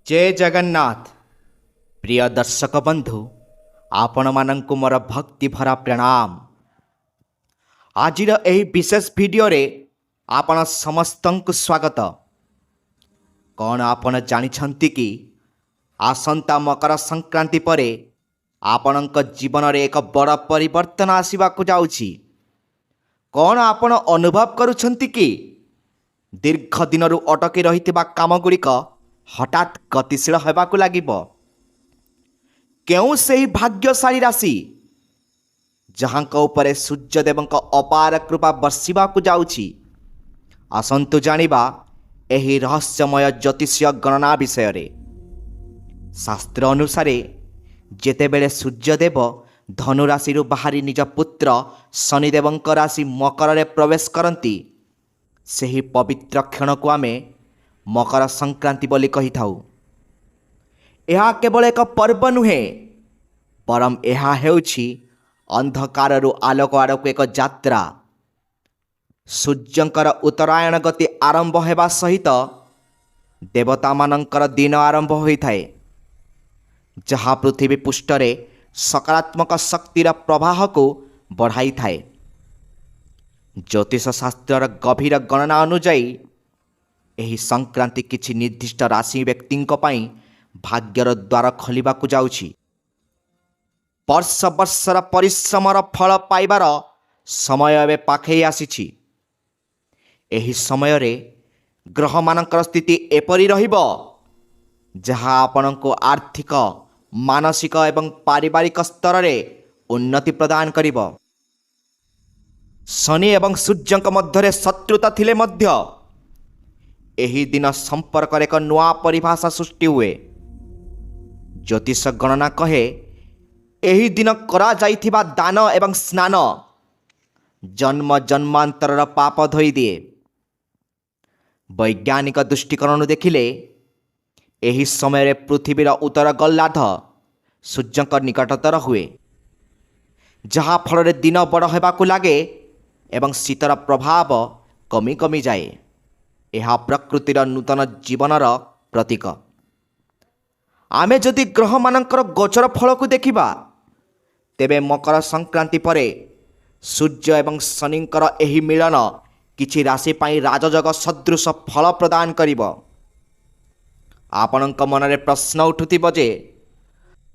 जय जगन्नाथ प्रिय दर्शक बंधु आपण मानंकु मोर भक्ति भरा प्रणाम। आजिर एही विशेष वीडियो रे आपण समस्तंकु स्वागत। कौन आपण जानिछंती कि आसंता मकर संक्रांति परे आपणक जीवन रे एक बड़ परिवर्तन आसीबाकु जाउछि। कौन आपण अनुभव करुछंती कि दीर्घ दिनरु अटकी रहितिबा कामगुड़िक हठात गतिशील हेबाकु लागिबो। केउ सेही भाग्यशाली राशि जहांक उपरे सूर्यदेवंक अपार कृपा बर्षिबाकु जाउछि। आसंतु जानिबा एही रहस्यमय ज्योतिषीय गणना विषय रे। शास्त्र अनुसारे जेतेबेले सूर्यदेव धनु राशि बाहरी निज पुत्र शनिदेवंक राशि मकर रे प्रवेश करती सेही पवित्र क्षण को आमे मकर संक्रांति बोली कही थाउ। यह केवल एक पर्व नुहे परम यह हेउछि अंधकारु आलोक आड़क एक यात्रा। सूर्यंकर उत्तरायण गति आरंभ हेबा सहित देवता मानंकर दिन आरंभ होइथाए, जहाँ पृथ्वी पृष्ठरे सकारात्मक शक्तिर प्रवाह को बढ़ाई थाए। ज्योतिष शास्त्र गभीर गणना अनुजाई एही संक्रांति किछि निर्दिष्ट राशि व्यक्तिंक पई भाग्यर द्वार खोलिबाकु जाउछि। वर्ष वर्षर परिश्रमर फल पाइबार समय एबे पाखई आसीछि। एही समय रे ग्रह मानकर स्थिति एपरि रहिबो जहाँ आपनको आर्थिक मानसिक एवं पारिवारिक स्तर रे उन्नति प्रदान करिबो। शनि एवं सूर्यंक मध्यरे शत्रुता थिले मध्य एही दिन संपर्क एक नुआ परिभाषा सृष्टि हुए। ज्योतिष गणना कहे एही दिन करा जाइथिबा दान एवं स्नान जन्म जन्मांतरर पाप धोई दिए। वैज्ञानिक दृष्टिकोण देखिले एही समय पृथ्वीर उत्तर गोलार्ध सूर्यंक निकटतर हुए, जहाँ फल दिन बड़ हेबाकु लागे एवं शीतर प्रभाव कमी कमी जाए। यह प्रकृतिर नूतन जीवनर प्रतीक। आमे जदि ग्रह मानकर गोचर फल को देखिबा तेबे मकर संक्रांति परे सूर्य एवं शनिंकर एही मिलन किछि राशि पाई राजयोग सदृश फल प्रदान करिबो। आपणक मनरे प्रश्न उठुथिबो जे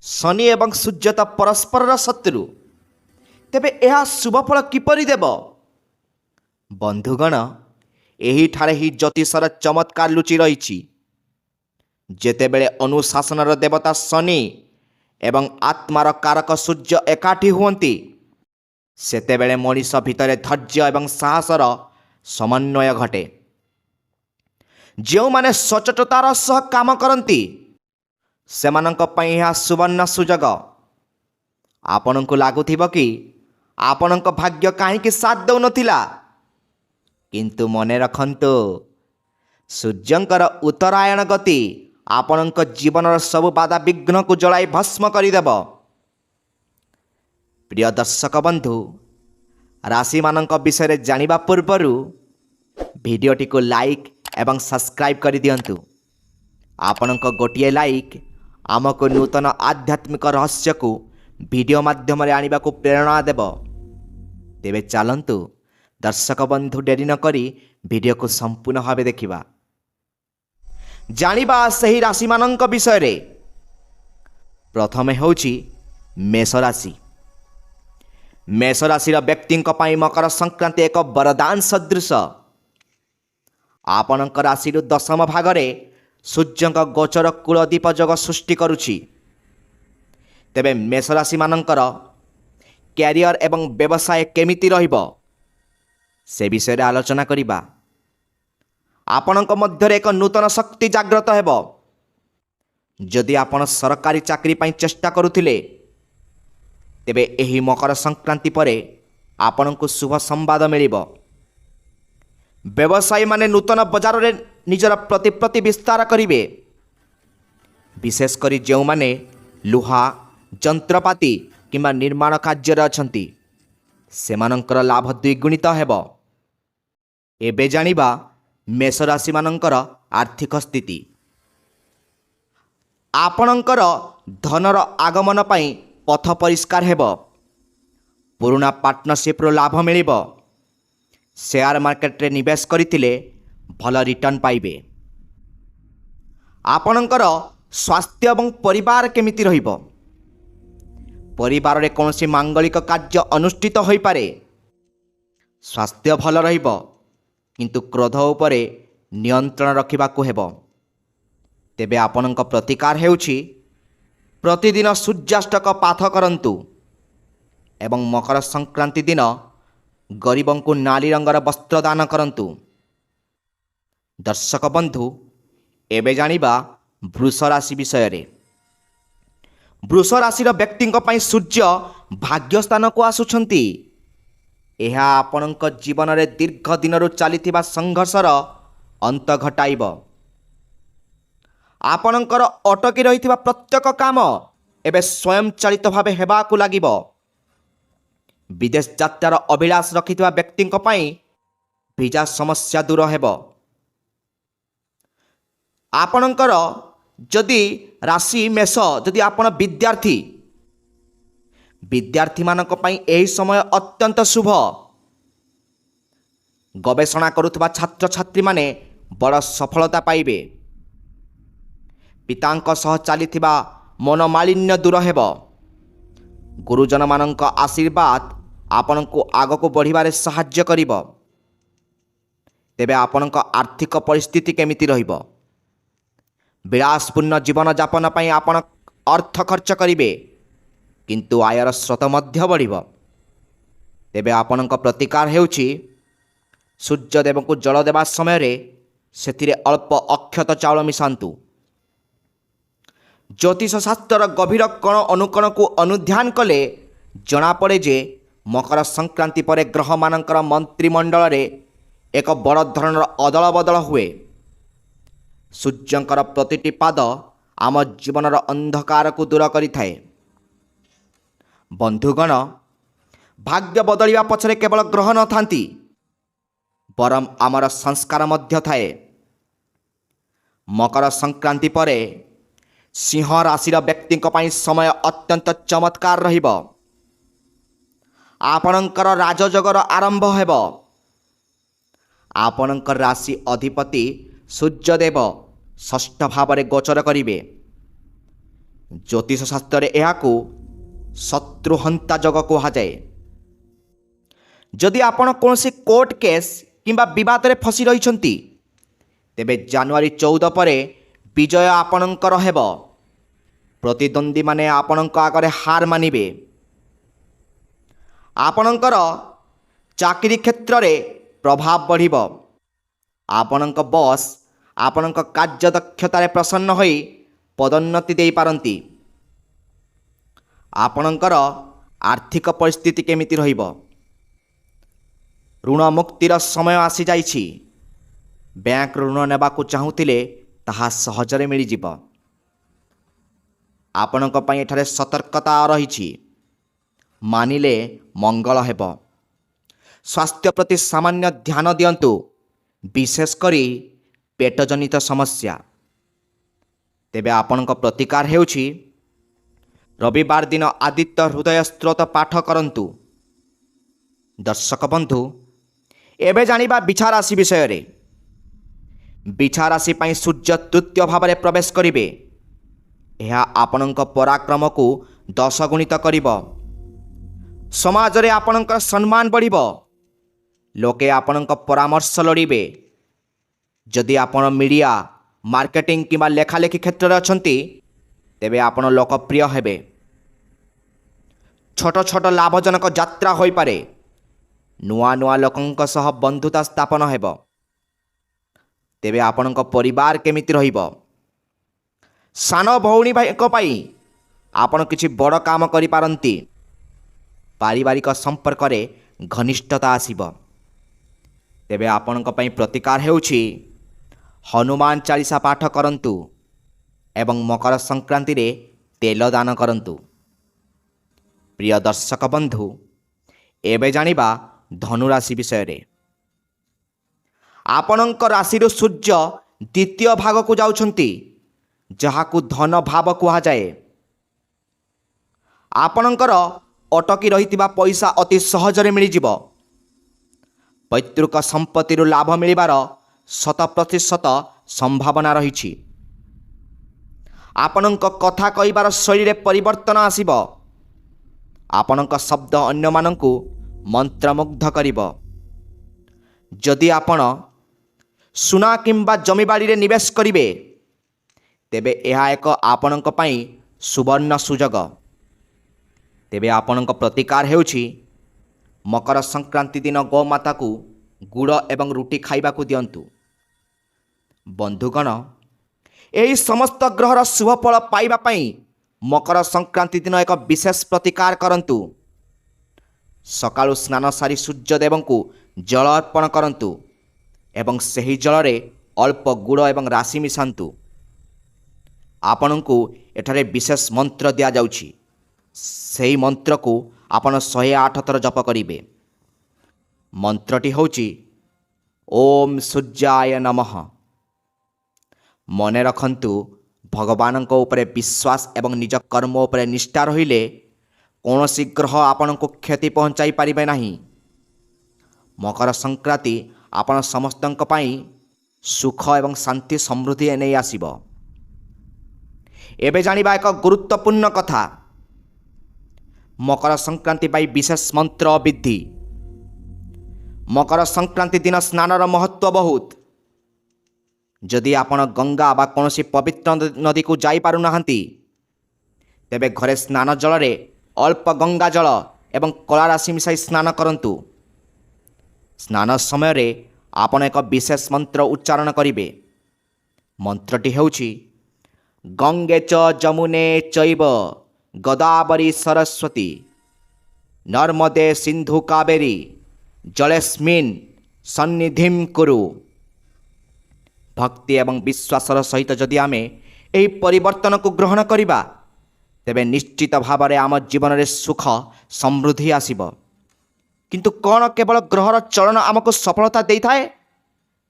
शनि एवं सूर्य तो परस्पर शत्रु, तेबे यह शुभ फल किपरि देबो? बंधुगण, एही ठारे ही ज्योतिषर चमत्कार लुचि रहिछि। जेतेबेले अनुशासनर देवता शनि एवं आत्मार कारक सूर्य एकाठी हुअन्ति सेतेबेले मनीष भितरे धैर्य एवं साहसर समन्वय घटे। जो माने सचेततार सह काम करती सेमानंक पई यह सुवर्ण सुजग। आपनंकु लागुथिबो कि आपनंक भाग्य काहेकि साथ दउ नथिला, किंतु मने रखंतु सूर्यंकर उत्तरायण गति आपणक जीवनर सबु बाधा विघ्न को जलाई भस्म करदेव। प्रिय दर्शक बंधु, राशि मानक विषय जानिबा पूर्वरु वीडियोटी को लाइक एवं सब्सक्राइब कर दियंतु। आपणक गोटिए लाइक आमको नूतन आध्यात्मिक रहस्य को वीडियो माध्यम रे आनिबा को प्रेरणा देव। तेबे चलंतु दर्शक बंधु डेरी न करी वीडियो को संपूर्ण भावे देखिबा। जानिबा सही राशि मानंक विषय रे। प्रथमे होछि मेष राशि। मेष राशि व्यक्तिंक पई मकर संक्रांति एक वरदान सदृश। आपणक राशि दशम भाग रे सूर्यंक गोचर कुलदीप जोग सृष्टि करुछि। तेबे मेष राशि मानंकर कैरियर एवं व्यवसाय केमिति रहिबो से विषय रे आलोचना करिबा। आपणक मध्यरे एक नूतन शक्ति जाग्रत हेबो। जदि आपण सरकारी चाकरी पाई चेष्टा करुथिले तेबे एही मकर संक्रांति परे आपणको शुभ संवाद मिलिबो। व्यवसायी माने नूतन बजार रे निजर प्रतिप्रति विस्तार करिवे। विशेष करी जेउ माने लुहा जंत्रपाती किंबा निर्माण कार्य अछंती सेमानंकर लाभ द्विगुणित हेबो। एबे जानिबा मेष राशि मानंकर आर्थिक स्थिति। ଆପଣଙ୍କର ଧନର ଆଗମନ ପାଇଁ ପଥ ପରିଷ୍କାର ହେବ। ପୁରୁଣା ପାର୍ଟନରସିପ୍ରୁ ଲାଭ ମିଳିବ। ସେୟାର ମାର୍କେଟରେ ନିବେଶ କରିଥିଲେ ଭଲ ରିଟର୍ଣ୍ଣ ପାଇବେ। ଆପଣଙ୍କର ସ୍ୱାସ୍ଥ୍ୟ ଏବଂ ପରିବାର କେମିତି ରହିବ? ପରିବାରରେ କୌଣସି ମାଙ୍ଗଳିକ କାର୍ଯ୍ୟ ଅନୁଷ୍ଠିତ ହୋଇପାରେ। ସ୍ୱାସ୍ଥ୍ୟ ଭଲ ରହିବ, କିନ୍ତୁ କ୍ରୋଧ ଉପରେ ନିୟନ୍ତ୍ରଣ ରଖିବାକୁ ହେବ। ତେବେ ଆପଣଙ୍କ ପ୍ରତିକାର ହେଉଛି ପ୍ରତିଦିନ ସୂର୍ଯ୍ୟାଷ୍ଟକ ପାଠ କରନ୍ତୁ ଏବଂ ମକର ସଂକ୍ରାନ୍ତି ଦିନ ଗରିବଙ୍କୁ ନାଲି ରଙ୍ଗର ବସ୍ତ୍ର ଦାନ କରନ୍ତୁ। ଦର୍ଶକ ବନ୍ଧୁ, ଏବେ ଜାଣିବା ବୃଷ ରାଶି ବିଷୟରେ। ବୃଷ ରାଶିର ବ୍ୟକ୍ତିଙ୍କ ପାଇଁ ସୂର୍ଯ୍ୟ ଭାଗ୍ୟ ସ୍ଥାନକୁ ଆସୁଛନ୍ତି। ଏହା ଆପଣଙ୍କ ଜୀବନରେ ଦୀର୍ଘ ଦିନରୁ ଚାଲିଥିବା ସଂଘର୍ଷର ଅନ୍ତ ଘଟାଇବ। ଆପଣଙ୍କର ଅଟକି ରହିଥିବା ପ୍ରତ୍ୟେକ କାମ ଏବେ ସ୍ୱୟଂଚାଳିତ ଭାବେ ହେବାକୁ ଲାଗିବ। ବିଦେଶ ଯାତ୍ରାର ଅଭିଳାଷ ରଖିଥିବା ବ୍ୟକ୍ତିଙ୍କ ପାଇଁ ଭିଜା ସମସ୍ୟା ଦୂର ହେବ। ଆପଣଙ୍କର ଯଦି ରାଶି ମେଷ, ଯଦି ଆପଣ ବିଦ୍ୟାର୍ଥୀମାନଙ୍କ ପାଇଁ ଏହି ସମୟ ଅତ୍ୟନ୍ତ ଶୁଭ। ଗବେଷଣା କରୁଥିବା ଛାତ୍ରଛାତ୍ରୀମାନେ ବଡ଼ ସଫଳତା ପାଇବେ। ପିତାଙ୍କ ସହ ଚାଲିଥିବା ମନୋମାଳିନ୍ୟ ଦୂର ହେବ। ଗୁରୁଜନମାନଙ୍କ ଆଶୀର୍ବାଦ ଆପଣଙ୍କୁ ଆଗକୁ ବଢ଼ିବାରେ ସାହାଯ୍ୟ କରିବ। ତେବେ ଆପଣଙ୍କ ଆର୍ଥିକ ପରିସ୍ଥିତି କେମିତି ରହିବ? ବିଳାସପୂର୍ଣ୍ଣ ଜୀବନଯାପନ ପାଇଁ ଆପଣ ଅର୍ଥ ଖର୍ଚ୍ଚ କରିବେ, କିନ୍ତୁ ଆୟର ସ୍ରୋତ ମଧ୍ୟ ବଢ଼ିବ। ତେବେ ଆପଣଙ୍କ ପ୍ରତିକାର ହେଉଛି ସୂର୍ଯ୍ୟଦେବଙ୍କୁ ଜଳ ଦେବା ସମୟରେ ସେଥିରେ ଅଳ୍ପ ଅକ୍ଷତ ଚାଉଳ ମିଶାନ୍ତୁ। ଜ୍ୟୋତିଷ ଶାସ୍ତ୍ରର ଗଭୀର କୋଣ ଅନୁକୋଣକୁ ଅନୁଧ୍ୟାନ କଲେ ଜଣାପଡ଼େ ଯେ ମକର ସଂକ୍ରାନ୍ତି ପରେ ଗ୍ରହମାନଙ୍କର ମନ୍ତ୍ରିମଣ୍ଡଳରେ ଏକ ବଡ଼ ଧରଣର ଅଦଳ ବଦଳ ହୁଏ। ସୂର୍ଯ୍ୟଙ୍କର ପ୍ରତିଟି ପାଦ ଆମ ଜୀବନର ଅନ୍ଧକାରକୁ ଦୂର କରିଥାଏ। ବନ୍ଧୁଗଣ, ଭାଗ୍ୟ ବଦଳିବା ପଛରେ କେବଳ ଗ୍ରହ ନଥାନ୍ତି, ବରଂ ଆମର ସଂସ୍କାର ମଧ୍ୟ ଥାଏ। ମକର ସଂକ୍ରାନ୍ତି ପରେ ସିଂହ ରାଶିର ବ୍ୟକ୍ତିଙ୍କ ପାଇଁ ସମୟ ଅତ୍ୟନ୍ତ ଚମତ୍କାର ରହିବ। ଆପଣଙ୍କର ରାଜଯୋଗର ଆରମ୍ଭ ହେବ। ଆପଣଙ୍କ ରାଶି ଅଧିପତି ସୂର୍ଯ୍ୟଦେବ ଷଷ୍ଠ ଭାବରେ ଗୋଚର କରିବେ। ଜ୍ୟୋତିଷ ଶାସ୍ତ୍ରରେ ଏହାକୁ ଶତ୍ରୁହନ୍ତା ଯୋଗ କୁହାଯାଏ। ଯଦି ଆପଣ କୌଣସି କୋର୍ଟ କେସ୍ କିମ୍ବା ବିବାଦରେ ଫସି ରହିଛନ୍ତି, ତେବେ ଜାନୁଆରୀ 14 ପରେ ବିଜୟ ଆପଣଙ୍କର ହେବ। ପ୍ରତିଦ୍ୱନ୍ଦ୍ୱୀମାନେ ଆପଣଙ୍କ ଆଗରେ ହାର ମାନିବେ। ଆପଣଙ୍କର ଚାକିରି କ୍ଷେତ୍ରରେ ପ୍ରଭାବ ବଢ଼ିବ। ଆପଣଙ୍କ ବସ୍ ଆପଣଙ୍କ କାର୍ଯ୍ୟଦକ୍ଷତାରେ ପ୍ରସନ୍ନ ହୋଇ ପଦୋନ୍ନତି ଦେଇପାରନ୍ତି। ଆପଣଙ୍କର ଆର୍ଥିକ ପରିସ୍ଥିତି କେମିତି ରହିବ? ଋଣ ମୁକ୍ତିର ସମୟ ଆସିଯାଇଛି। ବ୍ୟାଙ୍କରୁ ଋଣ ନେବାକୁ ଚାହୁଁଥିଲେ ତାହା ସହଜରେ ମିଳିଯିବ। ଆପଣଙ୍କ ପାଇଁ ଏଠାରେ ସତର୍କତା ରହିଛି। ମାନିଲେ ମଙ୍ଗଳ ହେବ। ସ୍ୱାସ୍ଥ୍ୟ ପ୍ରତି ସାମାନ୍ୟ ଧ୍ୟାନ ଦିଅନ୍ତୁ, ବିଶେଷ କରି ପେଟଜନିତ ସମସ୍ୟା। ତେବେ ଆପଣଙ୍କ ପ୍ରତିକାର ହେଉଛି ରବିବାର ଦିନ ଆଦିତ୍ୟ ହୃଦୟ ସ୍ତ୍ରୋତ ପାଠ କରନ୍ତୁ। ଦର୍ଶକ ବନ୍ଧୁ, ଏବେ ଜାଣିବା ବିଛା ରାଶି ବିଷୟରେ। ବିଛା ରାଶି ପାଇଁ ସୂର୍ଯ୍ୟ ତୃତୀୟ ଭାବରେ ପ୍ରବେଶ କରିବେ। ଏହା ଆପଣଙ୍କ ପରାକ୍ରମକୁ 10 ଗୁଣିତ କରିବ। ସମାଜରେ ଆପଣଙ୍କର ସମ୍ମାନ ବଢ଼ିବ। ଲୋକେ ଆପଣଙ୍କ ପରାମର୍ଶ ଲୋଡ଼ିବେ। ଯଦି ଆପଣ ମିଡ଼ିଆ, ମାର୍କେଟିଂ କିମ୍ବା ଲେଖାଲେଖି କ୍ଷେତ୍ରରେ ଅଛନ୍ତି, ତେବେ ଆପଣ ଲୋକପ୍ରିୟ ହେବେ। ଛୋଟ ଛୋଟ ଲାଭଜନକ ଯାତ୍ରା ହୋଇପାରେ। ନୂଆ ନୂଆ ଲୋକଙ୍କ ସହ ବନ୍ଧୁତା ସ୍ଥାପନ ହେବ। ତେବେ ଆପଣଙ୍କ ପରିବାର କେମିତି ରହିବ? ସାନ ଭଉଣୀ ଭାଇଙ୍କ ପାଇଁ ଆପଣ କିଛି ବଡ଼ କାମ କରିପାରନ୍ତି। ପାରିବାରିକ ସମ୍ପର୍କରେ ଘନିଷ୍ଠତା ଆସିବ। ତେବେ ଆପଣଙ୍କ ପାଇଁ ପ୍ରତିକାର ହେଉଛି ହନୁମାନ ଚାଳିଶା ପାଠ କରନ୍ତୁ ଏବଂ ମକର ସଂକ୍ରାନ୍ତିରେ ତେଲ ଦାନ କରନ୍ତୁ। ପ୍ରିୟ ଦର୍ଶକ ବନ୍ଧୁ, ଏବେ ଜାଣିବା ଧନୁରାଶି ବିଷୟରେ। ଆପଣଙ୍କ ରାଶିରୁ ସୂର୍ଯ୍ୟ ଦ୍ୱିତୀୟ ଭାଗକୁ ଯାଉଛନ୍ତି। ଯାହାକୁ ଧନ ଭାବ କୁହାଯାଏ। ଆପଣଙ୍କର ଅଟକି ରହିଥିବା ପଇସା ଅତି ସହଜରେ ମିଳିଯିବ। ପୈତୃକ ସମ୍ପତ୍ତିରୁ ଲାଭ ମିଳିବାର 100% ସମ୍ଭାବନା ରହିଛି। ଆପଣଙ୍କ କଥା କହିବାର ଶୈଳୀରେ ପରିବର୍ତ୍ତନ ଆସିବ। ଆପଣଙ୍କ ଶବ୍ଦ ଅନ୍ୟମାନଙ୍କୁ ମନ୍ତ୍ରମୁଗ୍ଧ କରିବ। ଯଦି ଆପଣ ସୁନା କିମ୍ବା ଜମିବାଡ଼ିରେ ନିବେଶ କରିବେ, ତେବେ ଏହା ଏକ ଆପଣଙ୍କ ପାଇଁ ସୁବର୍ଣ୍ଣ ସୁଯୋଗ। ତେବେ ଆପଣଙ୍କ ପ୍ରତିକାର ହେଉଛି ମକର ସଂକ୍ରାନ୍ତି ଦିନ ଗୋମାତାକୁ ଗୁଡ଼ ଏବଂ ରୁଟି ଖାଇବାକୁ ଦିଅନ୍ତୁ। ବନ୍ଧୁଗଣ, ଏହି ସମସ୍ତ ଗ୍ରହର ଶୁଭଫଳ ପାଇବା ପାଇଁ ମକର ସଂକ୍ରାନ୍ତି ଦିନ ଏକ ବିଶେଷ ପ୍ରତିକାର କରନ୍ତୁ। ସକାଳୁ ସ୍ନାନ ସାରି ସୂର୍ଯ୍ୟଦେବଙ୍କୁ ଜଳ ଅର୍ପଣ କରନ୍ତୁ ଏବଂ ସେହି ଜଳରେ ଅଳ୍ପ ଗୁଡ଼ ଏବଂ ରାଶି ମିଶାନ୍ତୁ। ଆପଣଙ୍କୁ ଏଠାରେ ବିଶେଷ ମନ୍ତ୍ର ଦିଆଯାଉଛି। ସେହି ମନ୍ତ୍ରକୁ ଆପଣ 108 ଥର ଜପ କରିବେ। ମନ୍ତ୍ରଟି ହେଉଛି ଓମ୍ ସୂର୍ଯ୍ୟାୟ ନମଃ। ମନେ ରଖନ୍ତୁ, ଭଗବାନଙ୍କ ଉପରେ ବିଶ୍ୱାସ ଏବଂ ନିଜ କର୍ମ ଉପରେ ନିଷ୍ଠା ରହିଲେ କୌଣସି ଗ୍ରହ ଆପଣଙ୍କୁ କ୍ଷତି ପହଞ୍ଚାଇ ପାରିବେ ନାହିଁ। ମକର ସଂକ୍ରାନ୍ତି ଆପଣ ସମସ୍ତଙ୍କ ପାଇଁ ସୁଖ ଏବଂ ଶାନ୍ତି ସମୃଦ୍ଧି ନେଇ ଆସିବ। ଏବେ ଜାଣିବା ଏକ ଗୁରୁତ୍ୱପୂର୍ଣ୍ଣ କଥା। ମକର ସଂକ୍ରାନ୍ତି ପାଇଁ ବିଶେଷ ମନ୍ତ୍ର ଓ ବିଧି। ମକର ସଂକ୍ରାନ୍ତି ଦିନ ସ୍ନାନର ମହତ୍ତ୍ୱ ବହୁତ। ଯଦି ଆପଣ ଗଙ୍ଗା ବା କୌଣସି ପବିତ୍ର ନଦୀକୁ ଯାଇପାରୁନାହାନ୍ତି, ତେବେ ଘରେ ସ୍ନାନ ଜଳରେ ଅଳ୍ପ ଗଙ୍ଗା ଜଳ ଏବଂ କଳା ରାଶି ମିଶାଇ ସ୍ନାନ କରନ୍ତୁ। ସ୍ନାନ ସମୟରେ ଆପଣ ଏକ ବିଶେଷ ମନ୍ତ୍ର ଉଚ୍ଚାରଣ କରିବେ। ମନ୍ତ୍ରଟି ହେଉଛି ଗଙ୍ଗେ ଚ ଯମୁନେ ଚୈବ ଗୋଦାବରୀ ସରସ୍ୱତୀ ନର୍ମଦେ ସିନ୍ଧୁ କାବେରୀ ଜଳେସ୍ମିନ୍ ସନ୍ନିଧିଂ କୁରୁ। ଭକ୍ତି ଏବଂ ବିଶ୍ୱାସର ସହିତ ଯଦି ଆମେ ଏହି ପରିବର୍ତ୍ତନକୁ ଗ୍ରହଣ କରିବା, ତେବେ ନିଶ୍ଚିତ ଭାବରେ ଆମ ଜୀବନରେ ସୁଖ ସମୃଦ୍ଧି ଆସିବ। କିନ୍ତୁ କ'ଣ କେବଳ ଗ୍ରହର ଚଳନ ଆମକୁ ସଫଳତା ଦେଇଥାଏ?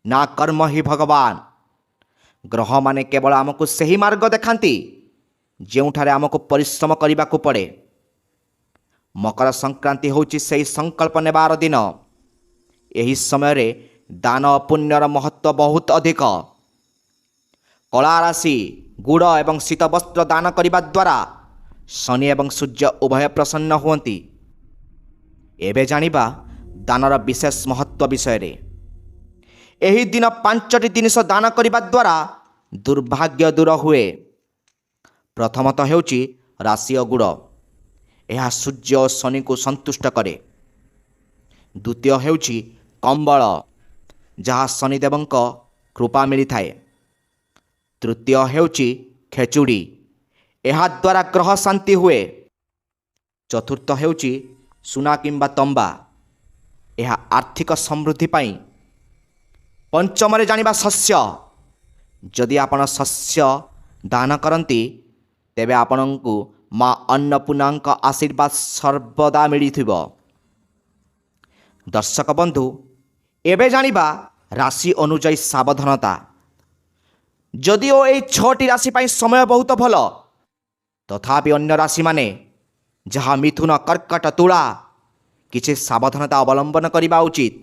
ନା, କର୍ମ ହିଁ ଭଗବାନ। ଗ୍ରହମାନେ କେବଳ ଆମକୁ ସେହି ମାର୍ଗ ଦେଖାନ୍ତି ଯେଉଁଠାରେ ଆମକୁ ପରିଶ୍ରମ କରିବାକୁ ପଡ଼େ। ମକର ସଂକ୍ରାନ୍ତି ହେଉଛି ସେହି ସଂକଳ୍ପ ନେବାର ଦିନ। ଏହି ସମୟରେ ଦାନ ଓ ପୁଣ୍ୟର ମହତ୍ତ୍ୱ ବହୁତ ଅଧିକ। କଳା ରାଶି, ଗୁଡ଼ ଏବଂ ଶୀତ ବସ୍ତ୍ର ଦାନ କରିବା ଦ୍ୱାରା ଶନି ଏବଂ ସୂର୍ଯ୍ୟ ଉଭୟ ପ୍ରସନ୍ନ ହୁଅନ୍ତି। ଏବେ ଜାଣିବା ଦାନର ବିଶେଷ ମହତ୍ତ୍ୱ ବିଷୟରେ। ଏହି ଦିନ 5ଟି ଜିନିଷ ଦାନ କରିବା ଦ୍ୱାରା ଦୁର୍ଭାଗ୍ୟ ଦୂର ହୁଏ। ପ୍ରଥମତଃ ହେଉଛି ରାଶି ଓ ଗୁଡ଼। ଏହା ସୂର୍ଯ୍ୟ ଓ ଶନିଙ୍କୁ ସନ୍ତୁଷ୍ଟ କରେ। ଦ୍ୱିତୀୟ ହେଉଛି କମ୍ବଳ, ଯାହା ଶନିଦେବଙ୍କ କୃପା ମିଳିଥାଏ। ତୃତୀୟ ହେଉଛି ଖେଚୁଡ଼ି, ଏହାଦ୍ୱାରା ଗ୍ରହ ଶାନ୍ତି ହୁଏ। ଚତୁର୍ଥ ହେଉଛି ସୁନା କିମ୍ବା ତମ୍ବା, ଏହା ଆର୍ଥିକ ସମୃଦ୍ଧି ପାଇଁ। ପଞ୍ଚମରେ ଜାଣିବା ଶସ୍ୟ। ଯଦି ଆପଣ ଶସ୍ୟ ଦାନ କରନ୍ତି, ତେବେ ଆପଣଙ୍କୁ ମା ଅନ୍ନପୂର୍ଣ୍ଣାଙ୍କ ଆଶୀର୍ବାଦ ସର୍ବଦା ମିଳିଥିବ। ଦର୍ଶକ ବନ୍ଧୁ, ଏବେ ଜାଣିବା ରାଶି ଅନୁଯାୟୀ ସାବଧାନତା। ଯଦିଓ ଏହି 6ଟି ରାଶି ପାଇଁ ସମୟ ବହୁତ ଭଲ, ତଥାପି ଅନ୍ୟ ରାଶିମାନେ, ଯାହା ମିଥୁନ, କର୍କଟ, ତୁଳା, କିଛି ସାବଧାନତା ଅବଲମ୍ବନ କରିବା ଉଚିତ।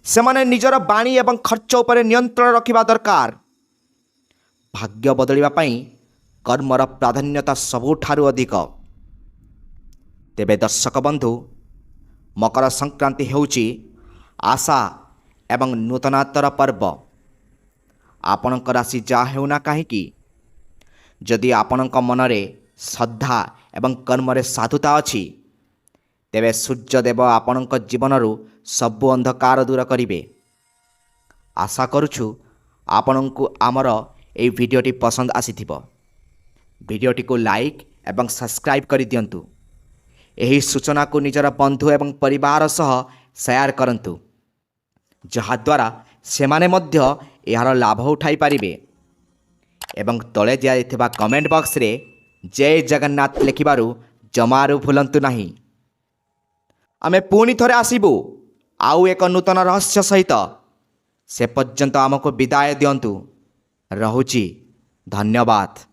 ସେମାନେ ନିଜର ବାଣୀ ଏବଂ ଖର୍ଚ୍ଚ ଉପରେ ନିୟନ୍ତ୍ରଣ ରଖିବା ଦରକାର। ଭାଗ୍ୟ ବଦଳିବା ପାଇଁ କର୍ମର ପ୍ରାଧାନ୍ୟତା ସବୁଠାରୁ ଅଧିକ। ତେବେ ଦର୍ଶକ ବନ୍ଧୁ, ମକର ସଂକ୍ରାନ୍ତି ହେଉଛି ଆଶା ଏବଂ ନୂତନତାର ପର୍ବ। ଆପଣଙ୍କ ରାଶି ଯାହା ହେଉନା କାହିଁକି, ଯଦି ଆପଣଙ୍କ ମନରେ ଶ୍ରଦ୍ଧା ଏବଂ କର୍ମରେ ସାଧୁତା ଅଛି, ତେବେ ସୂର୍ଯ୍ୟଦେବ ଆପଣଙ୍କ ଜୀବନରୁ ସବୁ ଅନ୍ଧକାର ଦୂର କରିବେ। ଆଶା କରୁଛୁ ଆପଣଙ୍କୁ ଆମର ଏହି ଭିଡ଼ିଓଟି ପସନ୍ଦ ଆସିଥିବ। ଭିଡ଼ିଓଟିକୁ ଲାଇକ୍ ଏବଂ ସବସ୍କ୍ରାଇବ୍ କରିଦିଅନ୍ତୁ। ଏହି ସୂଚନାକୁ ନିଜର ବନ୍ଧୁ ଏବଂ ପରିବାର ସହ ସେୟାର କରନ୍ତୁ, ଯାହାଦ୍ୱାରା ସେମାନେ ମଧ୍ୟ ଏହାର ଲାଭ ଉଠାଇ ପାରିବେ। ଏବଂ ତଳେ ଦିଆଯାଇଥିବା କମେଣ୍ଟ ବକ୍ସରେ ଜୟ ଜଗନ୍ନାଥ ଲେଖିବାରୁ ଜମାରୁ ଭୁଲନ୍ତୁ ନାହିଁ। ଆମେ ପୁଣି ଥରେ ଆସିବୁ ଆଉ ଏକ ନୂତନ ରହସ୍ୟ ସହିତ। ସେ ପର୍ଯ୍ୟନ୍ତ ଆମକୁ ବିଦାୟ ଦିଅନ୍ତୁ। ରହୁଛି। ଧନ୍ୟବାଦ।